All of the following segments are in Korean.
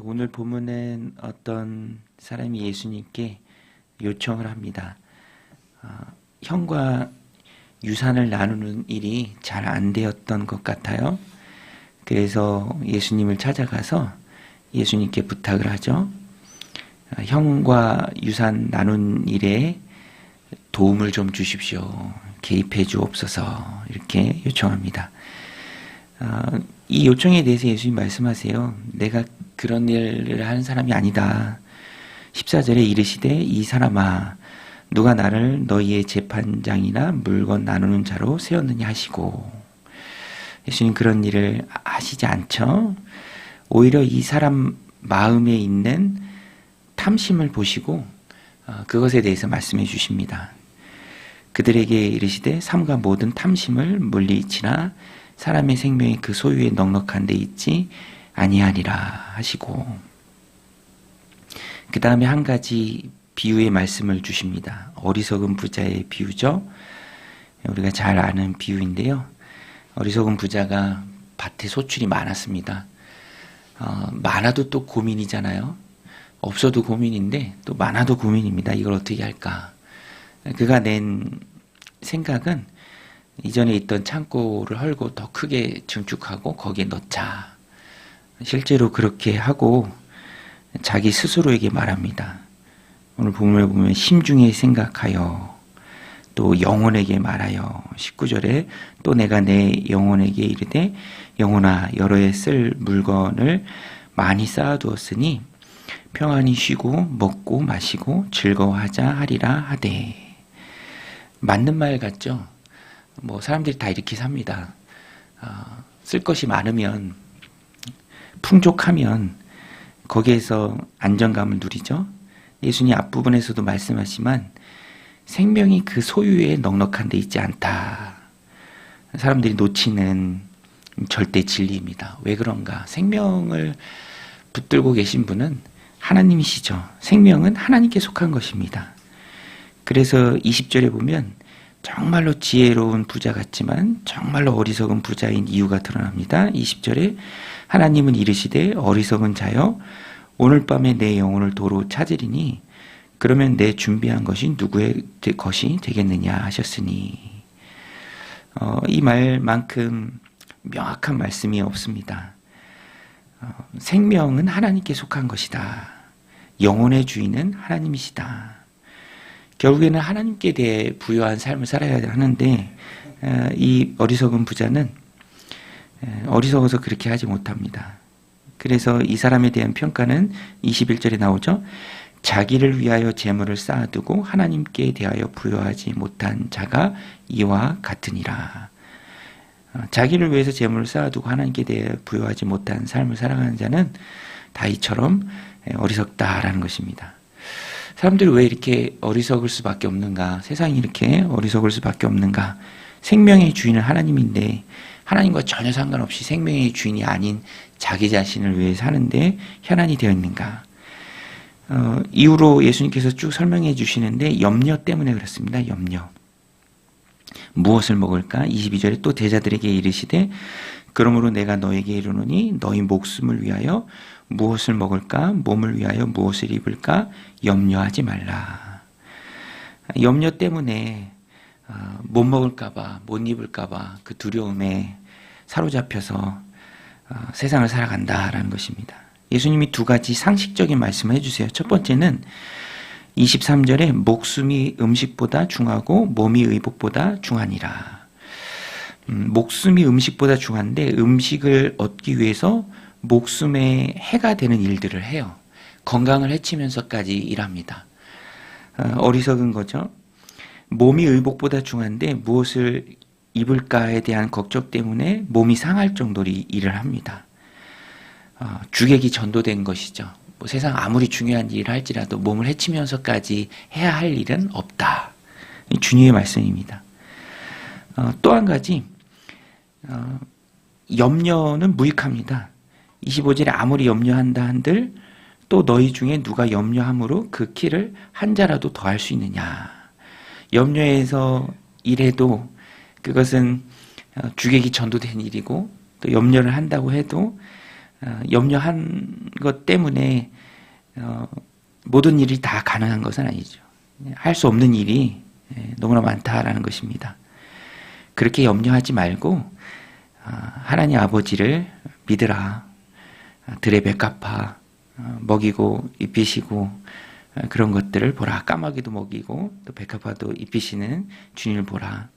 오늘 본문은 어떤 사람이 예수님께 요청을 합니다. 형과 유산을 나누는 일이 잘 안 되었던 것 같아요. 그래서 예수님을 찾아가서 예수님께 부탁을 하죠. 형과 유산 나눈 일에 도움을 좀 주십시오. 개입해 주옵소서. 이렇게 요청합니다. 이 요청에 대해서 예수님 말씀하세요. 내가 그런 일을 하는 사람이 아니다. 14절에 이르시되 이 사람아 누가 나를 너희의 재판장이나 물건 나누는 자로 세웠느냐 하시고, 예수님 그런 일을 하시지 않죠. 오히려 이 사람 마음에 있는 탐심을 보시고 그것에 대해서 말씀해 주십니다. 그들에게 이르시되 삼가 모든 탐심을 물리치나 사람의 생명이 그 소유에 넉넉한 데 있지 아니하리라 하시고, 그 다음에 한 가지 비유의 말씀을 주십니다. 어리석은 부자의 비유죠. 우리가 잘 아는 비유인데요. 어리석은 부자가 밭에 소출이 많았습니다. 많아도 또 고민이잖아요. 없어도 고민인데 또 많아도 고민입니다. 이걸 어떻게 할까? 그가 낸 생각은 이전에 있던 창고를 헐고 더 크게 증축하고 거기에 넣자. 실제로 그렇게 하고 자기 스스로에게 말합니다. 오늘 본문을 보면 심중에 생각하여 또 영혼에게 말하여 19절에 또 내가 내 영혼에게 이르되 영혼아 여러 해 쓸 물건을 많이 쌓아두었으니 평안히 쉬고 먹고 마시고 즐거워하자 하리라 하되. 맞는 말 같죠? 사람들이 다 이렇게 삽니다. 쓸 것이 많으면 풍족하면 거기에서 안정감을 누리죠. 예수님 앞부분에서도 말씀하시지만 생명이 그 소유에 넉넉한 데 있지 않다. 사람들이 놓치는 절대 진리입니다. 왜 그런가? 생명을 붙들고 계신 분은 하나님이시죠. 생명은 하나님께 속한 것입니다. 그래서 20절에 보면 정말로 지혜로운 부자 같지만 정말로 어리석은 부자인 이유가 드러납니다. 20절에 하나님은 이르시되 어리석은 자여 오늘 밤에 내 영혼을 도로 찾으리니 그러면 내 준비한 것이 누구의 것이 되겠느냐 하셨으니, 이 말만큼 명확한 말씀이 없습니다. 생명은 하나님께 속한 것이다. 영혼의 주인은 하나님이시다. 결국에는 하나님께 대해 부여한 삶을 살아야 하는데 이 어리석은 부자는 어리석어서 그렇게 하지 못합니다. 그래서 이 사람에 대한 평가는 21절에 나오죠. 자기를 위하여 재물을 쌓아두고 하나님께 대하여 부여하지 못한 자가 이와 같으니라. 자기를 위해서 재물을 쌓아두고 하나님께 대하여 부여하지 못한 삶을 살아가는 자는 다 이처럼 어리석다라는 것입니다. 사람들이 왜 이렇게 어리석을 수밖에 없는가? 세상이 이렇게 어리석을 수밖에 없는가? 생명의 주인은 하나님인데 하나님과 전혀 상관없이 생명의 주인이 아닌 자기 자신을 위해 사는데 현안이 되어 있는가? 이후로 예수님께서 쭉 설명해 주시는데 염려 때문에 그렇습니다. 염려. 무엇을 먹을까? 22절에 또 제자들에게 이르시되 그러므로 내가 너에게 이르노니 너희 목숨을 위하여 무엇을 먹을까? 몸을 위하여 무엇을 입을까? 염려하지 말라. 염려 때문에 못 먹을까봐, 못 입을까봐 그 두려움에 사로잡혀서 세상을 살아간다라는 것입니다. 예수님이 두 가지 상식적인 말씀을 해주세요. 첫 번째는 23절에 목숨이 음식보다 중하고 몸이 의복보다 중하니라. 목숨이 음식보다 중한데 음식을 얻기 위해서 목숨에 해가 되는 일들을 해요. 건강을 해치면서까지 일합니다. 어리석은 거죠. 몸이 의복보다 중한데 무엇을 입을까에 대한 걱정 때문에 몸이 상할 정도로 일을 합니다. 주객이 전도된 것이죠. 세상 아무리 중요한 일을 할지라도 몸을 해치면서까지 해야 할 일은 없다. 주님의 말씀입니다. 또 한 가지, 염려는 무익합니다. 25절에 아무리 염려한다 한들 또 너희 중에 누가 염려함으로 그 키를 한 자라도 더할 수 있느냐. 염려해서 일해도 그것은 주객이 전도된 일이고 또 염려를 한다고 해도 염려한 것 때문에 모든 일이 다 가능한 것은 아니죠. 할 수 없는 일이 너무나 많다라는 것입니다. 그렇게 염려하지 말고 하나님 아버지를 믿으라. 들의 배 갚아 먹이고 입히시고 그런 것들을 보라. 까마귀도 먹이고 또 배 갚아도 입히시는 주님을 보라.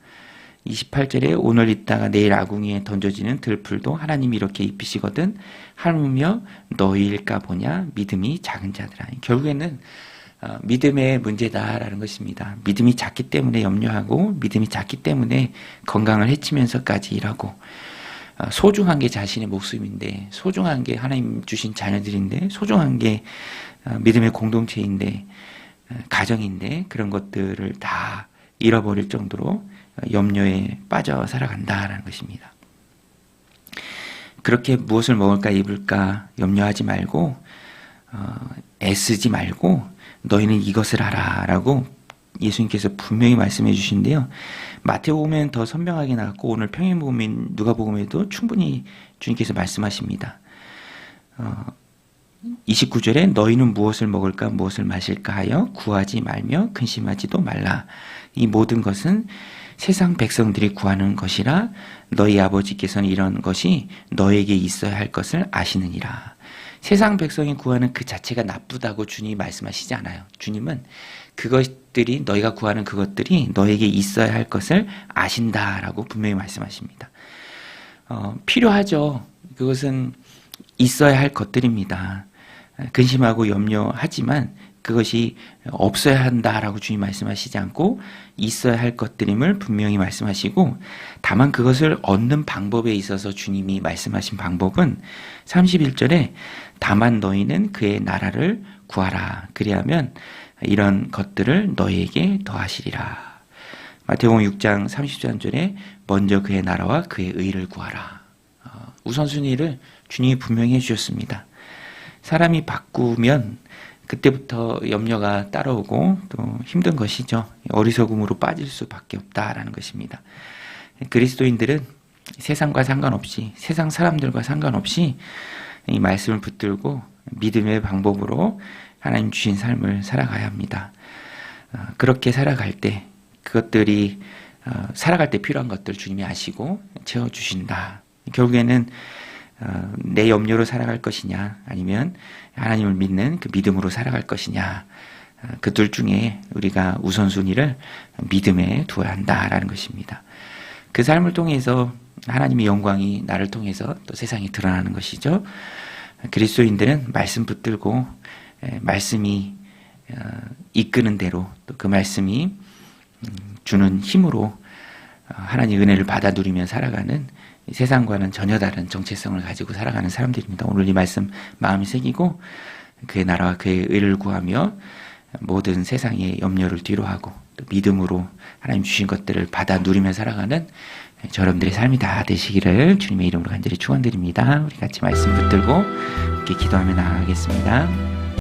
28절에 오늘 있다가 내일 아궁이에 던져지는 들풀도 하나님이 이렇게 입히시거든 하물며 너희일까 보냐 믿음이 작은 자들아. 결국에는 믿음의 문제다라는 것입니다. 믿음이 작기 때문에 염려하고 믿음이 작기 때문에 건강을 해치면서까지 일하고 소중한 게 자신의 목숨인데 소중한 게 하나님 주신 자녀들인데 소중한 게 믿음의 공동체인데 가정인데 그런 것들을 다 잃어버릴 정도로 염려에 빠져 살아간다라는 것입니다. 그렇게 무엇을 먹을까 입을까 염려하지 말고 애쓰지 말고 너희는 이것을 하라 라고 예수님께서 분명히 말씀해 주신데요. 마태복음에는 더 선명하게 나왔고 오늘 평행복음인 누가복음에도 충분히 주님께서 말씀하십니다. 29절에 너희는 무엇을 먹을까 무엇을 마실까 하여 구하지 말며 근심하지도 말라. 이 모든 것은 세상 백성들이 구하는 것이라 너희 아버지께서는 이런 것이 너에게 있어야 할 것을 아시느니라. 세상 백성이 구하는 그 자체가 나쁘다고 주님이 말씀하시지 않아요. 주님은 그것들이 너희가 구하는 그것들이 너에게 있어야 할 것을 아신다라고 분명히 말씀하십니다. 필요하죠. 그것은 있어야 할 것들입니다. 근심하고 염려하지만 그것이 없어야 한다라고 주님 말씀하시지 않고 있어야 할 것들임을 분명히 말씀하시고 다만 그것을 얻는 방법에 있어서 주님이 말씀하신 방법은 31절에 다만 너희는 그의 나라를 구하라. 그리하면 이런 것들을 너희에게 더하시리라. 마태복음 6장 33절에 먼저 그의 나라와 그의 의를 구하라. 우선순위를 주님이 분명히 해주셨습니다. 사람이 바꾸면 그때부터 염려가 따라오고 또 힘든 것이죠. 어리석음으로 빠질 수밖에 없다라는 것입니다. 그리스도인들은 세상과 상관없이 세상 사람들과 상관없이 이 말씀을 붙들고 믿음의 방법으로 하나님 주신 삶을 살아가야 합니다. 그렇게 살아갈 때 그것들이 살아갈 때 필요한 것들 주님이 아시고 채워주신다. 결국에는 내 염려로 살아갈 것이냐 아니면 하나님을 믿는 그 믿음으로 살아갈 것이냐 그 둘 중에 우리가 우선순위를 믿음에 두어야 한다라는 것입니다. 그 삶을 통해서 하나님의 영광이 나를 통해서 또 세상에 드러나는 것이죠. 그리스도인들은 말씀 붙들고 말씀이 이끄는 대로 또 그 말씀이 주는 힘으로 하나님의 은혜를 받아 누리며 살아가는 세상과는 전혀 다른 정체성을 가지고 살아가는 사람들입니다. 오늘 이 말씀 마음에 새기고 그의 나라와 그의 의를 구하며 모든 세상의 염려를 뒤로하고 또 믿음으로 하나님 주신 것들을 받아 누리며 살아가는 여러분들의 삶이 다 되시기를 주님의 이름으로 간절히 축원드립니다. 우리 같이 말씀 붙들고 이렇게 기도하며 나아가겠습니다.